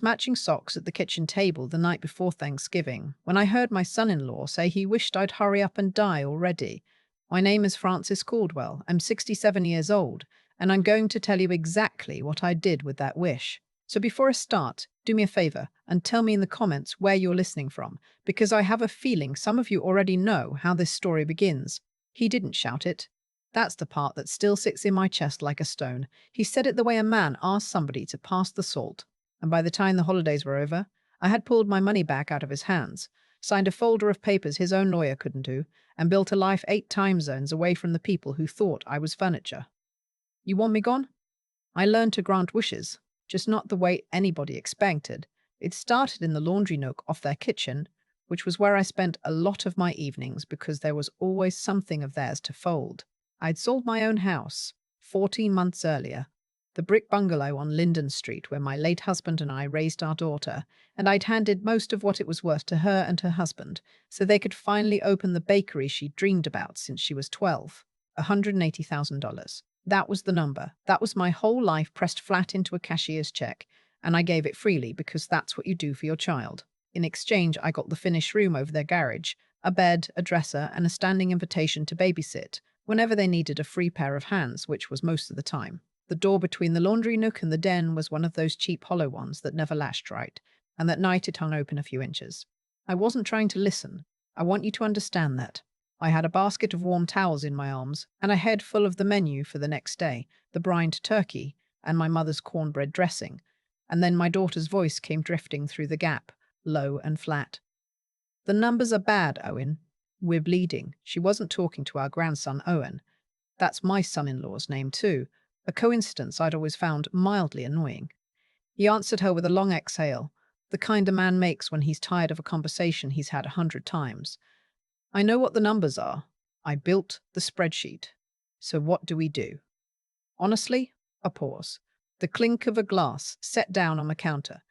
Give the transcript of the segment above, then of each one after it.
matching socks at the kitchen table the night before Thanksgiving when I heard my son-in-law say he wished I'd hurry up and die already. My name is Francis Caldwell. I'm 67 years old, and I'm going to tell you exactly what I did with that wish. So before I start, do me a favor and tell me in the comments where you're listening from, because I have a feeling some of you already know how this story begins. He didn't shout it. That's the part that still sits in my chest like a stone. He said it the way a man asks somebody to pass the salt. And by the time the holidays were over, I had pulled my money back out of his hands, signed a folder of papers his own lawyer couldn't do, and built a life 8 time zones away from the people who thought I was furniture. You want me gone? I learned to grant wishes, just not the way anybody expected. It started in the laundry nook off their kitchen, which was where I spent a lot of my evenings because there was always something of theirs to fold. I'd sold my own house 14 months earlier, the brick bungalow on Linden Street where my late husband and I raised our daughter, and I'd handed most of what it was worth to her and her husband so they could finally open the bakery she'd dreamed about since she was 12. $180,000. That was the number. That was my whole life pressed flat into a cashier's check, and I gave it freely because that's what you do for your child. In exchange, I got the finished room over their garage, a bed, a dresser, and a standing invitation to babysit whenever they needed a free pair of hands, which was most of the time. The door between the laundry nook and the den was one of those cheap hollow ones that never latched right, and that night it hung open a few inches. I wasn't trying to listen. I want you to understand that. I had a basket of warm towels in my arms, and a head full of the menu for the next day, the brined turkey, and my mother's cornbread dressing. And then my daughter's voice came drifting through the gap, low and flat. The numbers are bad, Owen. We're bleeding. She wasn't talking to our grandson, Owen. That's my son-in-law's name, too. A coincidence I'd always found mildly annoying. He answered her with a long exhale, the kind a man makes when he's tired of a conversation he's had 100 times. I know what the numbers are. I built the spreadsheet. So what do we do? Honestly, a pause. The clink of a glass set down on the counter.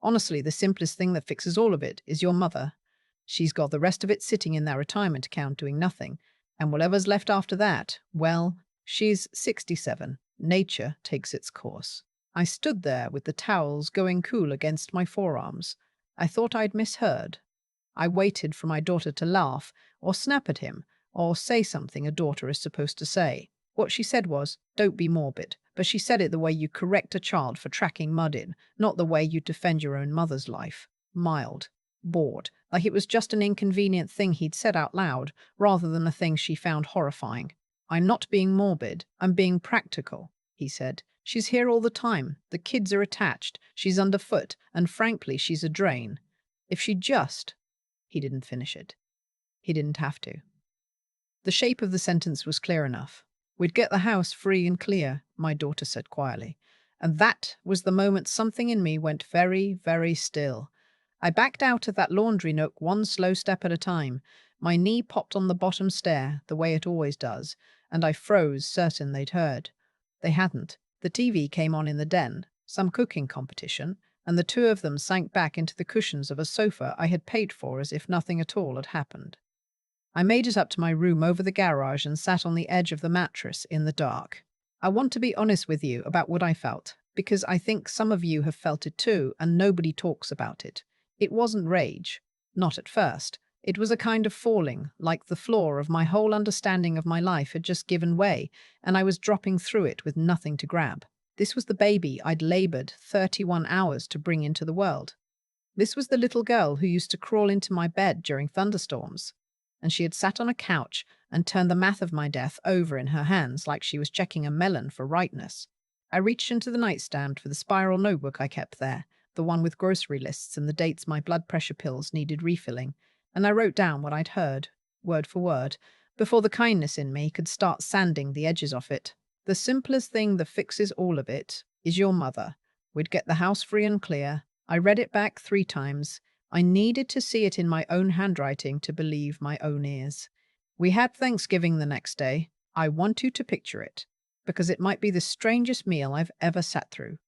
Honestly, the simplest thing that fixes all of it is your mother. She's got the rest of it sitting in their retirement account doing nothing, and whatever's left after that, well, she's 67. Nature takes its course. I stood there with the towels going cool against my forearms. I thought I'd misheard. I waited for my daughter to laugh, or snap at him, or say something a daughter is supposed to say. What she said was, "Don't be morbid," but she said it the way you correct a child for tracking mud in, not the way you defend your own mother's life. Mild. Bored. Like it was just an inconvenient thing he'd said out loud, rather than a thing she found horrifying. "I'm not being morbid, I'm being practical," he said. "She's here all the time. The kids are attached. She's underfoot, and frankly, she's a drain. If she just—" He didn't finish it. He didn't have to. The shape of the sentence was clear enough. "We'd get the house free and clear," my daughter said quietly. And that was the moment something in me went very, very still. I backed out of that laundry nook one slow step at a time. My knee popped on the bottom stair, the way it always does, and I froze, certain they'd heard. They hadn't. The TV came on in the den, some cooking competition, and the two of them sank back into the cushions of a sofa I had paid for as if nothing at all had happened. I made it up to my room over the garage and sat on the edge of the mattress in the dark. I want to be honest with you about what I felt, because I think some of you have felt it too, and nobody talks about it. It wasn't rage. Not at first. It was a kind of falling, like the floor of my whole understanding of my life had just given way, and I was dropping through it with nothing to grab. This was the baby I'd labored 31 hours to bring into the world. This was the little girl who used to crawl into my bed during thunderstorms. And she had sat on a couch and turned the math of my death over in her hands like she was checking a melon for rightness. I reached into the nightstand for the spiral notebook I kept there, the one with grocery lists and the dates my blood pressure pills needed refilling, and I wrote down what I'd heard, word for word, before the kindness in me could start sanding the edges off it. The simplest thing that fixes all of it is your mother. We'd get the house free and clear. I read it back 3 times. I needed to see it in my own handwriting to believe my own ears. We had Thanksgiving the next day. I want you to picture it, because it might be the strangest meal I've ever sat through.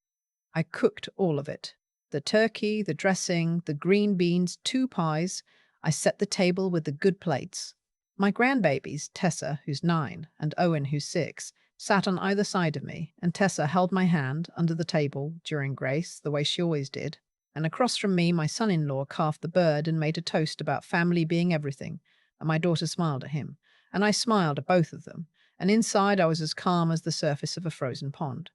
I cooked all of it. The turkey, the dressing, the green beans, 2 pies. I set the table with the good plates. My grandbabies, Tessa, who's 9, and Owen, who's 6, sat on either side of me, and Tessa held my hand under the table during grace, the way she always did. And across from me, my son-in-law carved the bird and made a toast about family being everything. And my daughter smiled at him. And I smiled at both of them. And inside, I was as calm as the surface of a frozen pond.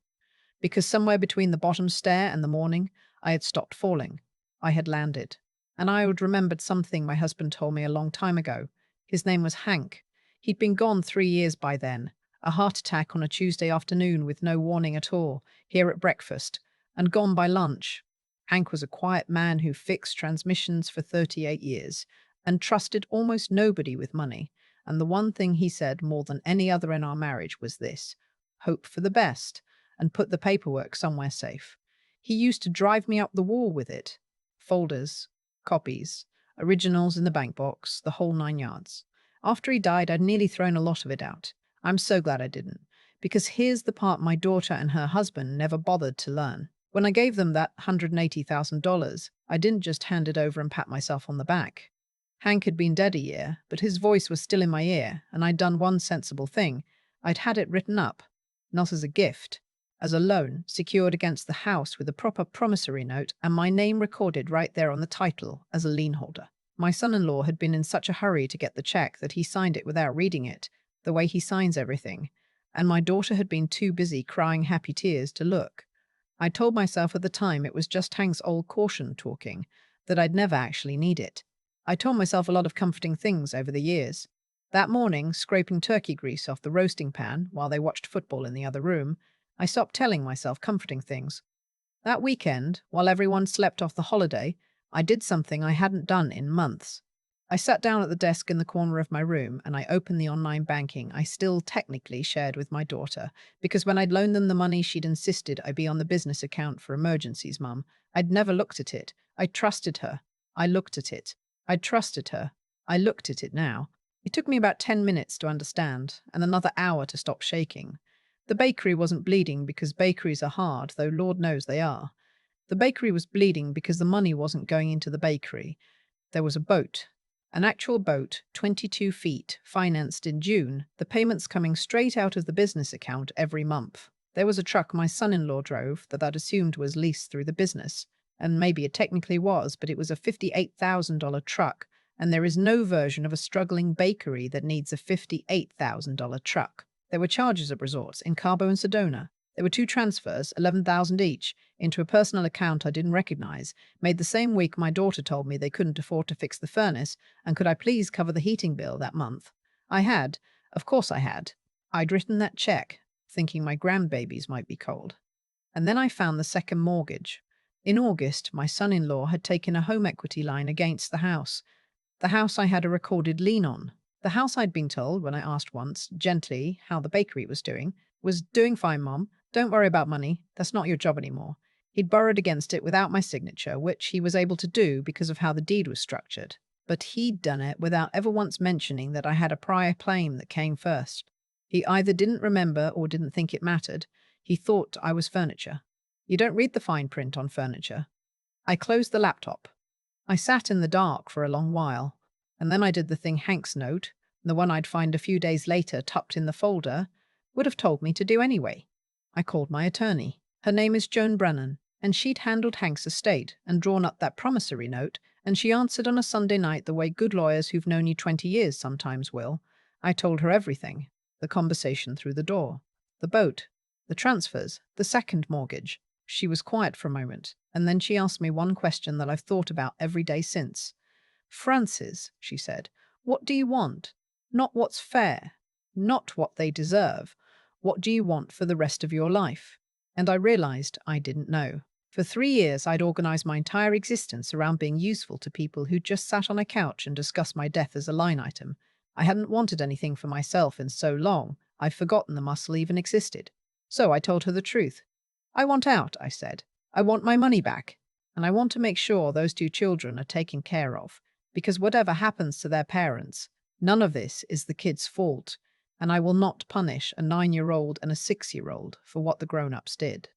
Because somewhere between the bottom stair and the morning, I had stopped falling. I had landed. And I had remembered something my husband told me a long time ago. His name was Hank. He'd been gone 3 years by then. A heart attack on a Tuesday afternoon with no warning at all, here at breakfast, and gone by lunch. Hank was a quiet man who fixed transmissions for 38 years and trusted almost nobody with money. And the one thing he said more than any other in our marriage was this: hope for the best and put the paperwork somewhere safe. He used to drive me up the wall with it: folders, copies, originals in the bank box, the whole 9 yards. After he died, I'd nearly thrown a lot of it out. I'm so glad I didn't, because here's the part my daughter and her husband never bothered to learn. When I gave them that $180,000, I didn't just hand it over and pat myself on the back. Hank had been dead a year, but his voice was still in my ear, and I'd done one sensible thing. I'd had it written up, not as a gift, as a loan, secured against the house with a proper promissory note and my name recorded right there on the title as a lien holder. My son-in-law had been in such a hurry to get the check that he signed it without reading it, the way he signs everything, and my daughter had been too busy crying happy tears to look. I told myself at the time it was just Hank's old caution talking, that I'd never actually need it. I told myself a lot of comforting things over the years. That morning, scraping turkey grease off the roasting pan while they watched football in the other room, I stopped telling myself comforting things. That weekend, while everyone slept off the holiday, I did something I hadn't done in months. I sat down at the desk in the corner of my room and I opened the online banking I still technically shared with my daughter, because when I'd loaned them the money she'd insisted I be on the business account for emergencies, Mum, I'd never looked at it. I trusted her. I looked at it. I trusted her. I looked at it now. It took me about 10 minutes to understand, and another hour to stop shaking. The bakery wasn't bleeding because bakeries are hard, though Lord knows they are. The bakery was bleeding because the money wasn't going into the bakery. There was a boat. An actual boat, 22 feet, financed in June, the payments coming straight out of the business account every month. There was a truck my son-in-law drove that I'd assumed was leased through the business. And maybe it technically was, but it was a $58,000 truck, and there is no version of a struggling bakery that needs a $58,000 truck. There were charges at resorts in Cabo and Sedona. There were 2 transfers, 11,000 each, into a personal account I didn't recognize, made the same week my daughter told me they couldn't afford to fix the furnace, and could I please cover the heating bill that month? I had. Of course I had. I'd written that check, thinking my grandbabies might be cold. And then I found the second mortgage. In August, my son-in-law had taken a home equity line against the house I had a recorded lien on. The house, I'd been told when I asked once, gently, how the bakery was doing fine, Mom. Don't worry about money. That's not your job anymore. He'd borrowed against it without my signature, which he was able to do because of how the deed was structured. But he'd done it without ever once mentioning that I had a prior claim that came first. He either didn't remember or didn't think it mattered. He thought I was furniture. You don't read the fine print on furniture. I closed the laptop. I sat in the dark for a long while, and then I did the thing Hank's note, the one I'd find a few days later tucked in the folder, would have told me to do anyway. I called my attorney. Her name is Joan Brennan, and she'd handled Hank's estate and drawn up that promissory note, and she answered on a Sunday night the way good lawyers who've known you 20 years sometimes will. I told her everything, the conversation through the door, the boat, the transfers, the second mortgage. She was quiet for a moment, and then she asked me one question that I've thought about every day since. "Francis," she said, "what do you want? Not what's fair, not what they deserve. What do you want for the rest of your life?" And I realized I didn't know. For 3 years, I'd organized my entire existence around being useful to people who just sat on a couch and discussed my death as a line item. I hadn't wanted anything for myself in so long, I'd forgotten the muscle even existed. So I told her the truth. "I want out," I said. "I want my money back. And I want to make sure those 2 children are taken care of. Because whatever happens to their parents, none of this is the kid's fault. And I will not punish a 9-year-old and a 6-year-old for what the grown-ups did."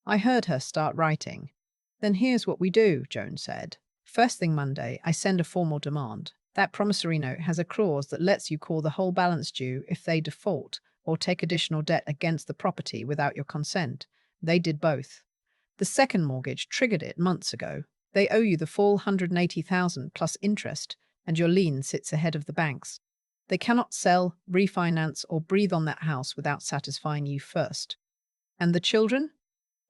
I heard her start writing. "Then here's what we do," Joan said. "First thing Monday, I send a formal demand. That promissory note has a clause that lets you call the whole balance due if they default or take additional debt against the property without your consent. They did both. The second mortgage triggered it months ago. They owe you the full 180,000 plus interest, and your lien sits ahead of the banks. They cannot sell, refinance, or breathe on that house without satisfying you first. And the children?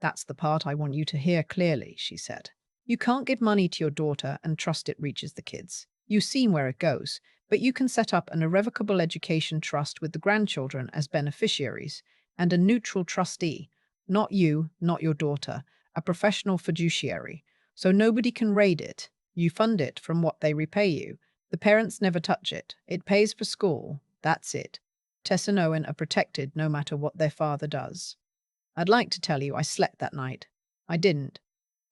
That's the part I want you to hear clearly, she said. You can't give money to your daughter and trust it reaches the kids. You've seen where it goes, but you can set up an irrevocable education trust with the grandchildren as beneficiaries and a neutral trustee, not you, not your daughter, a professional fiduciary. So nobody can raid it. You fund it from what they repay you. The parents never touch it. It pays for school. That's it. Tess and Owen are protected no matter what their father does. I'd like to tell you I slept that night. I didn't.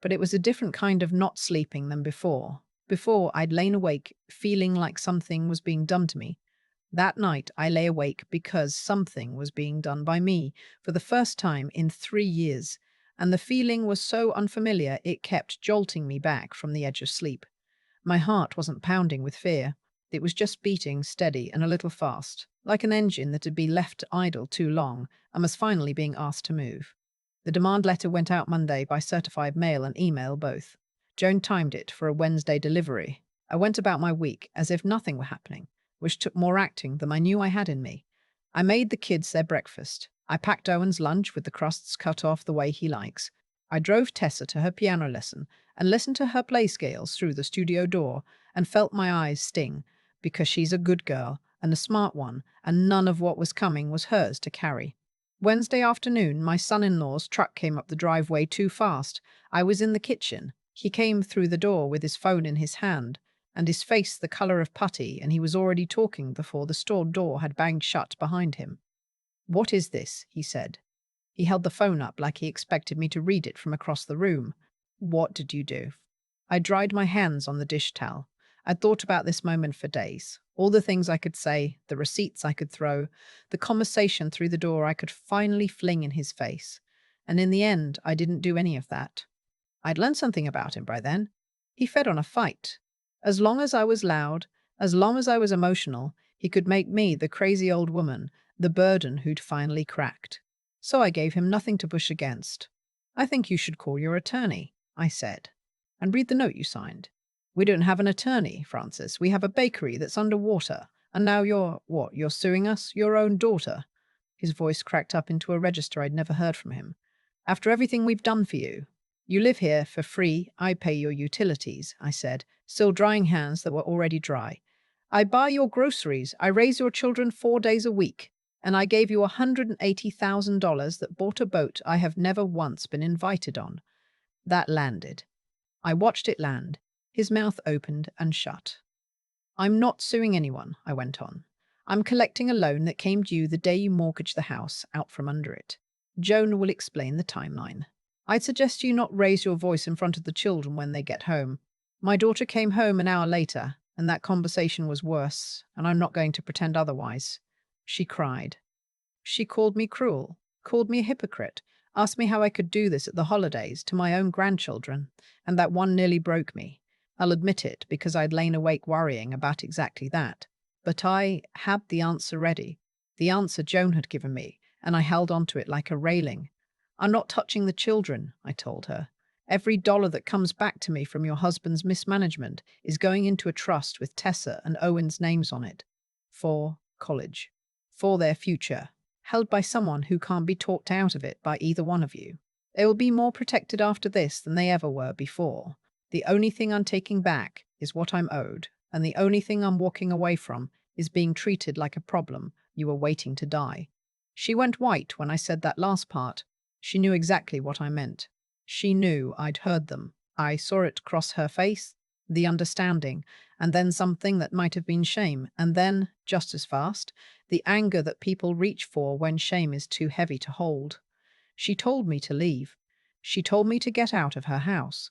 But it was a different kind of not sleeping than before. Before, I'd lain awake, feeling like something was being done to me. That night, I lay awake because something was being done by me for the first time in 3 years, and the feeling was so unfamiliar it kept jolting me back from the edge of sleep. My heart wasn't pounding with fear. It was just beating steady and a little fast, like an engine that had been left idle too long and was finally being asked to move. The demand letter went out Monday by certified mail and email both. Joan timed it for a Wednesday delivery. I went about my week as if nothing were happening, which took more acting than I knew I had in me. I made the kids their breakfast. I packed Owen's lunch with the crusts cut off the way he likes. I drove Tessa to her piano lesson and listened to her play scales through the studio door and felt my eyes sting because she's a good girl and a smart one, and none of what was coming was hers to carry. Wednesday afternoon, my son-in-law's truck came up the driveway too fast. I was in the kitchen. He came through the door with his phone in his hand, and his face the color of putty, and he was already talking before the store door had banged shut behind him. "What is this?" he said. He held the phone up like he expected me to read it from across the room. "What did you do?" I dried my hands on the dish towel. I'd thought about this moment for days. All the things I could say, the receipts I could throw, the conversation through the door I could finally fling in his face. And in the end, I didn't do any of that. I'd learned something about him by then. He fed on a fight. As long as I was loud, as long as I was emotional, he could make me the crazy old woman, the burden who'd finally cracked. So I gave him nothing to push against. "I think you should call your attorney," I said, "and read the note you signed." "We don't have an attorney, Francis. We have a bakery that's underwater. And now you're suing us? Your own daughter?" His voice cracked up into a register I'd never heard from him. "After everything we've done for you. You live here for free. I pay your utilities," I said, still drying hands that were already dry. "I buy your groceries. I raise your children 4 days a week. And I gave you $180,000 that bought a boat I have never once been invited on." That landed. I watched it land. His mouth opened and shut. "I'm not suing anyone," I went on. "I'm collecting a loan that came due the day you mortgaged the house out from under it. Joan will explain the timeline. I'd suggest you not raise your voice in front of the children when they get home. My daughter came home an hour later, and that conversation was worse, and I'm not going to pretend otherwise. She cried. She called me cruel, called me a hypocrite, asked me how I could do this at the holidays to my own grandchildren, and that one nearly broke me. I'll admit it, because I'd lain awake worrying about exactly that. But I had the answer ready, the answer Joan had given me, and I held on to it like a railing. "I'm not touching the children," I told her. "Every dollar that comes back to me from your husband's mismanagement is going into a trust with Tessa and Owen's names on it. For college. For their future. Held by someone who can't be talked out of it by either one of you. They will be more protected after this than they ever were before. The only thing I'm taking back is what I'm owed, and the only thing I'm walking away from is being treated like a problem you are waiting to die." She went white when I said that last part. She knew exactly what I meant. She knew I'd heard them. I saw it cross her face, the understanding, and then something that might have been shame, and then, just as fast, the anger that people reach for when shame is too heavy to hold. She told me to leave. She told me to get out of her house.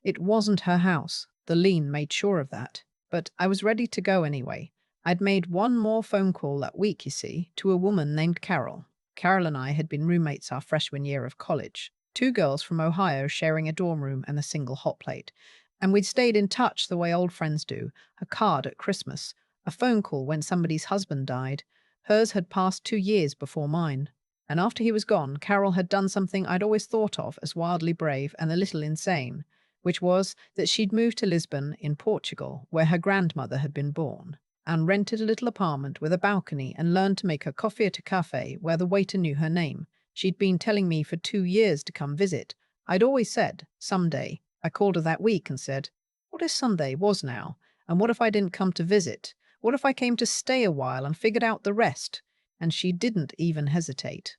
It wasn't her house. The lien made sure of that. But I was ready to go anyway. I'd made one more phone call that week, you see, to a woman named Carol. Carol and I had been roommates our freshman year of college. Two girls from Ohio sharing a dorm room and a single hot plate. And we'd stayed in touch the way old friends do, a card at Christmas, a phone call when somebody's husband died. Hers had passed 2 years before mine. And after he was gone, Carol had done something I'd always thought of as wildly brave and a little insane. which was that she'd moved to Lisbon in Portugal, where her grandmother had been born, and rented a little apartment with a balcony and learned to make her coffee at a cafe where the waiter knew her name. She'd been telling me for 2 years to come visit. I'd always said, someday. I called her that week and said, what if someday was now? And what if I didn't come to visit? What if I came to stay a while and figured out the rest? And she didn't even hesitate.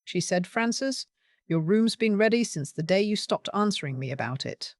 She said, Francis, your room's been ready since the day you stopped answering me about it.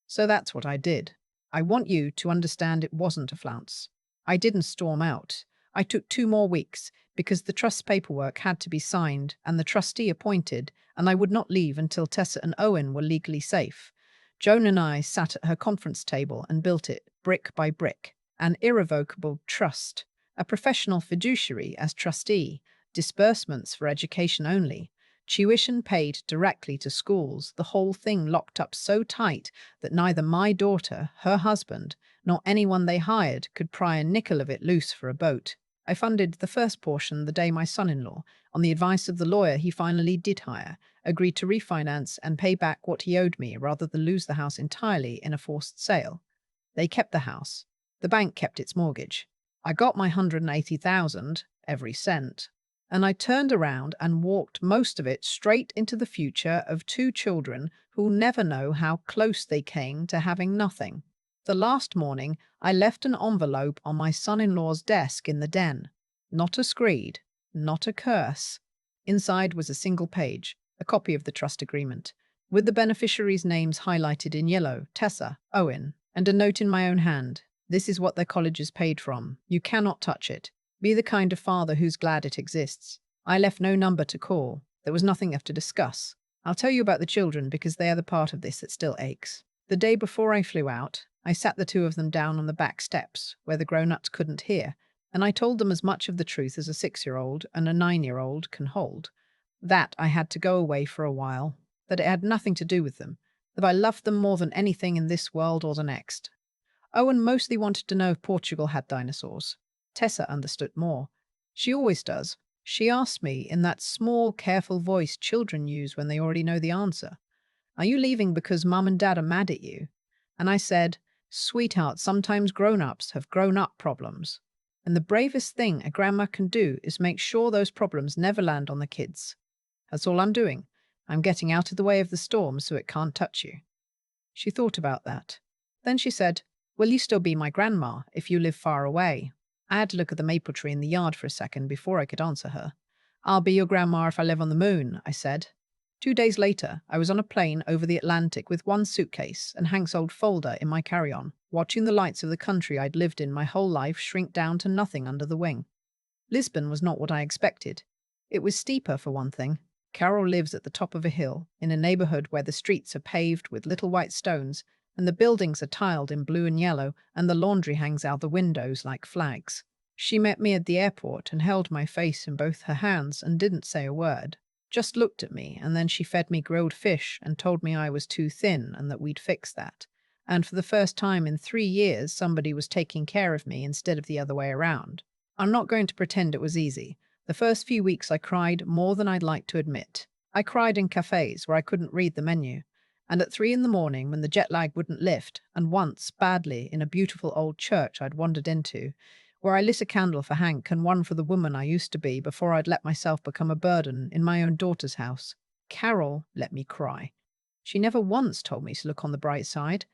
So that's what I did. I want you to understand it wasn't a flounce. I didn't storm out. I took 2 more weeks because the trust paperwork had to be signed and the trustee appointed, and I would not leave until Tessa and Owen were legally safe. Joan and I sat at her conference table and built it, brick by brick, an irrevocable trust, a professional fiduciary as trustee, disbursements for education only, tuition paid directly to schools, the whole thing locked up so tight that neither my daughter, her husband, nor anyone they hired could pry a nickel of it loose for a boat. I funded the first portion the day my son-in-law, on the advice of the lawyer he finally did hire, agreed to refinance and pay back what he owed me rather than lose the house entirely in a forced sale. They kept the house. The bank kept its mortgage. I got my 180,000, every cent, and I turned around and walked most of it straight into the future of 2 children who'll never know how close they came to having nothing. The last morning, I left an envelope on my son-in-law's desk in the den. Not a screed, not a curse. Inside was a single page, a copy of the trust agreement, with the beneficiaries' names highlighted in yellow, Tessa, Owen, and a note in my own hand. This is what their college is paid from. You cannot touch it. Be the kind of father who's glad it exists. I left no number to call. There was nothing left to discuss. I'll tell you about the children because they are the part of this that still aches. The day before I flew out, I sat the 2 of them down on the back steps, where the grown-ups couldn't hear, and I told them as much of the truth as a 6-year-old and a 9-year-old can hold. That I had to go away for a while, that it had nothing to do with them, that I loved them more than anything in this world or the next. Owen mostly wanted to know if Portugal had dinosaurs. Tessa understood more. She always does. She asked me in that small, careful voice children use when they already know the answer. Are you leaving because Mum and Dad are mad at you? And I said, sweetheart, sometimes grown-ups have grown-up problems. And the bravest thing a grandma can do is make sure those problems never land on the kids. That's all I'm doing. I'm getting out of the way of the storm so it can't touch you. She thought about that. Then she said, will you still be my grandma if you live far away? I had to look at the maple tree in the yard for a second before I could answer her. I'll be your grandma if I live on the moon, I said. 2 days later, I was on a plane over the Atlantic with one suitcase and Hank's old folder in my carry-on, watching the lights of the country I'd lived in my whole life shrink down to nothing under the wing. Lisbon was not what I expected. It was steeper, for one thing. Carol lives at the top of a hill, in a neighborhood where the streets are paved with little white stones, and the buildings are tiled in blue and yellow, and the laundry hangs out the windows like flags. She met me at the airport and held my face in both her hands and didn't say a word. Just looked at me, and then she fed me grilled fish and told me I was too thin and that we'd fix that. And for the first time in 3 years, somebody was taking care of me instead of the other way around. I'm not going to pretend it was easy. The first few weeks I cried more than I'd like to admit. I cried in cafes where I couldn't read the menu, and at 3 in the morning when the jet lag wouldn't lift, and once, badly, in a beautiful old church I'd wandered into, where I lit a candle for Hank and one for the woman I used to be before I'd let myself become a burden in my own daughter's house. Carol let me cry. She never once told me to look on the bright side.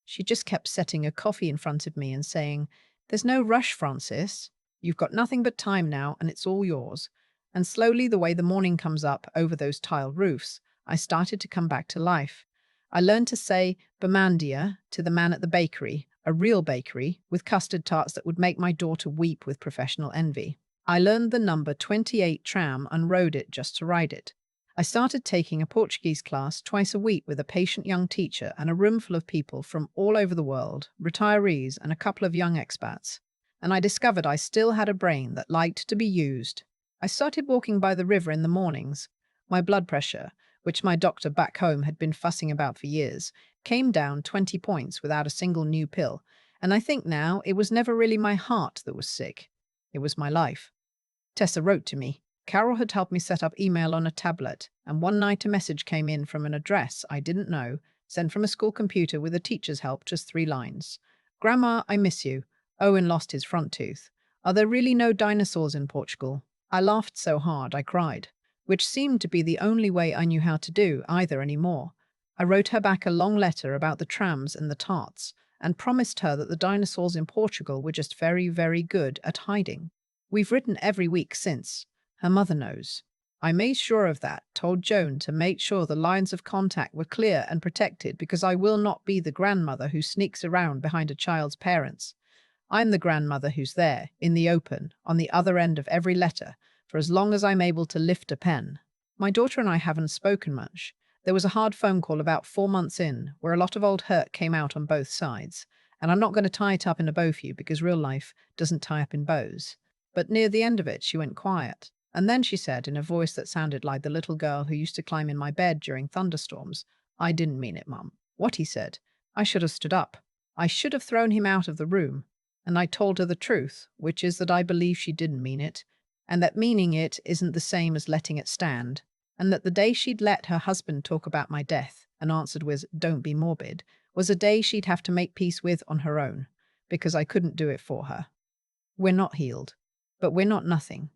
She just kept setting a coffee in front of me and saying, there's no rush, Francis. You've got nothing but time now, and it's all yours. And slowly, the way the morning comes up over those tiled roofs, I started to come back to life. I learned to say Bamandia to the man at the bakery, a real bakery, with custard tarts that would make my daughter weep with professional envy. I learned the number 28 tram and rode it just to ride it. I started taking a Portuguese class twice a week with a patient young teacher and a room full of people from all over the world, retirees and a couple of young expats. And I discovered I still had a brain that liked to be used. I started walking by the river in the mornings. My blood pressure, which my doctor back home had been fussing about for years, came down 20 points without a single new pill, and I think now it was never really my heart that was sick. It was my life. Tessa wrote to me. Carol had helped me set up email on a tablet, and one night a message came in from an address I didn't know, sent from a school computer with a teacher's help, just 3 lines. Grandma, I miss you. Owen lost his front tooth. Are there really no dinosaurs in Portugal? I laughed so hard I cried, which seemed to be the only way I knew how to do either anymore. I wrote her back a long letter about the trams and the tarts, and promised her that the dinosaurs in Portugal were just very, very good at hiding. We've written every week since. Her mother knows. I made sure of that, told Joan to make sure the lines of contact were clear and protected because I will not be the grandmother who sneaks around behind a child's parents. I'm the grandmother who's there, in the open, on the other end of every letter, for as long as I'm able to lift a pen. My daughter and I haven't spoken much. There was a hard phone call about 4 months in, where a lot of old hurt came out on both sides. And I'm not going to tie it up in a bow for you because real life doesn't tie up in bows. But near the end of it, she went quiet. And then she said, in a voice that sounded like the little girl who used to climb in my bed during thunderstorms, "I didn't mean it, Mum." What he said. I should have stood up. I should have thrown him out of the room. And I told her the truth, which is that I believe she didn't mean it, and that meaning it isn't the same as letting it stand, and that the day she'd let her husband talk about my death and answered with, "Don't be morbid," was a day she'd have to make peace with on her own, because I couldn't do it for her. We're not healed, but we're not nothing.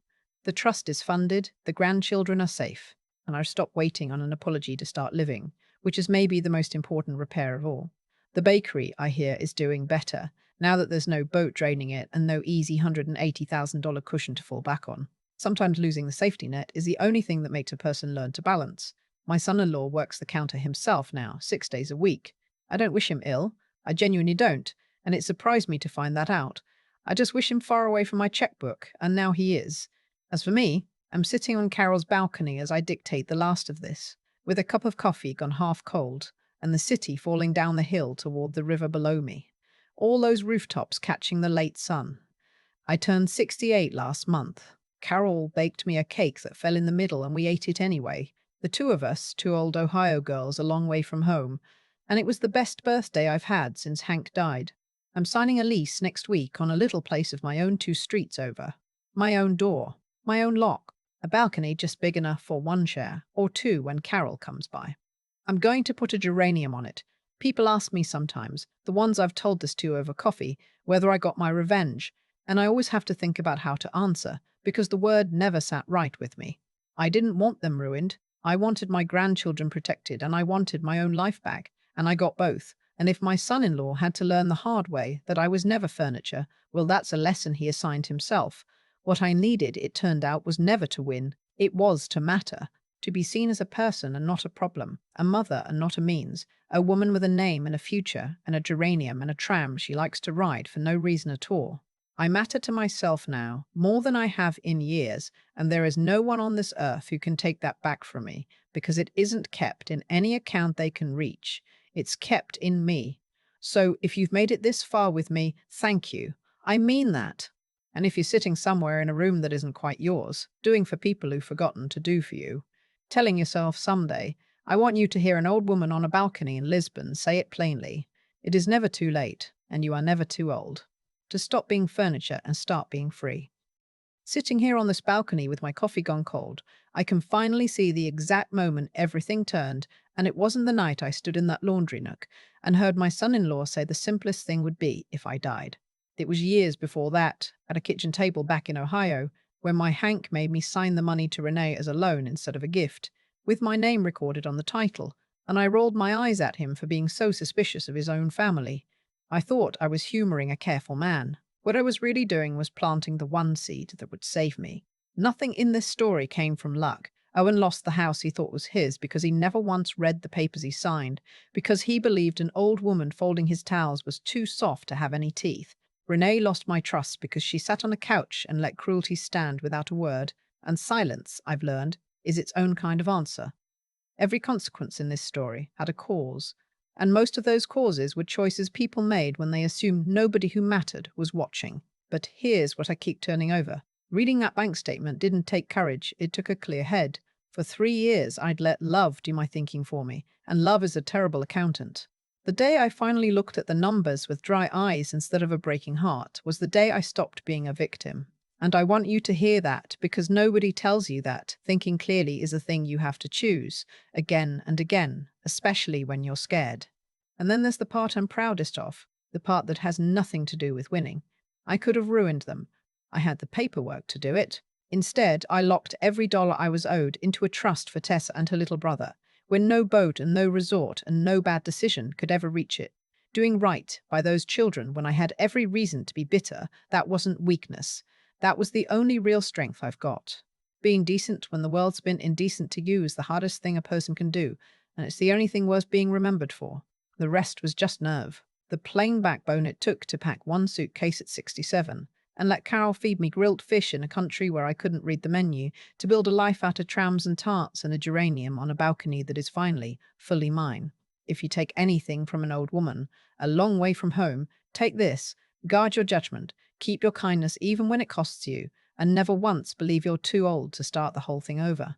The trust is funded, the grandchildren are safe, and I've stopped waiting on an apology to start living, which is maybe the most important repair of all. The bakery, I hear, is doing better, now that there's no boat draining it and no easy $180,000 cushion to fall back on. Sometimes losing the safety net is the only thing that makes a person learn to balance. My son-in-law works the counter himself now, 6 days a week. I don't wish him ill. I genuinely don't, and it surprised me to find that out. I just wish him far away from my checkbook, and now he is. As for me, I'm sitting on Carol's balcony as I dictate the last of this, with a cup of coffee gone half cold, and the city falling down the hill toward the river below me. All those rooftops catching the late sun. I turned 68 last month. Carol baked me a cake that fell in the middle and we ate it anyway. The two of us, two old Ohio girls a long way from home. And it was the best birthday I've had since Hank died. I'm signing a lease next week on a little place of my own 2 streets over. My own door. My own lock. A balcony just big enough for 1 chair, or 2 when Carol comes by. I'm going to put a geranium on it. People ask me sometimes, the ones I've told this to over coffee, whether I got my revenge, and I always have to think about how to answer, because the word never sat right with me. I didn't want them ruined. I wanted my grandchildren protected, and I wanted my own life back, and I got both. And if my son-in-law had to learn the hard way that I was never furniture, well, that's a lesson he assigned himself. What I needed, it turned out, was never to win. It was to matter. To be seen as a person and not a problem, a mother and not a means, a woman with a name and a future, and a geranium and a tram she likes to ride for no reason at all. I matter to myself now, more than I have in years, and there is no one on this earth who can take that back from me, because it isn't kept in any account they can reach. It's kept in me. So if you've made it this far with me, thank you. I mean that. And if you're sitting somewhere in a room that isn't quite yours, doing for people who've forgotten to do for you, telling yourself someday, I want you to hear an old woman on a balcony in Lisbon say it plainly. It is never too late, and you are never too old, to stop being furniture and start being free. Sitting here on this balcony with my coffee gone cold, I can finally see the exact moment everything turned, and it wasn't the night I stood in that laundry nook and heard my son-in-law say the simplest thing would be if I died. It was years before that, at a kitchen table back in Ohio, when my Hank made me sign the money to Renee as a loan instead of a gift, with my name recorded on the title, and I rolled my eyes at him for being so suspicious of his own family. I thought I was humoring a careful man. What I was really doing was planting the one seed that would save me. Nothing in this story came from luck. Owen lost the house he thought was his because he never once read the papers he signed, because he believed an old woman folding his towels was too soft to have any teeth. Renee lost my trust because she sat on a couch and let cruelty stand without a word, and silence, I've learned, is its own kind of answer. Every consequence in this story had a cause, and most of those causes were choices people made when they assumed nobody who mattered was watching. But here's what I keep turning over. Reading that bank statement didn't take courage, it took a clear head. For 3 years I'd let love do my thinking for me, and love is a terrible accountant. The day I finally looked at the numbers with dry eyes instead of a breaking heart was the day I stopped being a victim. And I want you to hear that because nobody tells you that thinking clearly is a thing you have to choose again and again, especially when you're scared. And then there's the part I'm proudest of, the part that has nothing to do with winning. I could have ruined them. I had the paperwork to do it. Instead, I locked every dollar I was owed into a trust for Tessa and her little brother, where no boat and no resort and no bad decision could ever reach it. Doing right by those children when I had every reason to be bitter, that wasn't weakness. That was the only real strength I've got. Being decent when the world's been indecent to you is the hardest thing a person can do, and it's the only thing worth being remembered for. The rest was just nerve. The plain backbone it took to pack one suitcase at 67 and let Carol feed me grilled fish in a country where I couldn't read the menu, to build a life out of trams and tarts and a geranium on a balcony that is finally fully mine. If you take anything from an old woman, a long way from home, take this: guard your judgment, keep your kindness even when it costs you, and never once believe you're too old to start the whole thing over.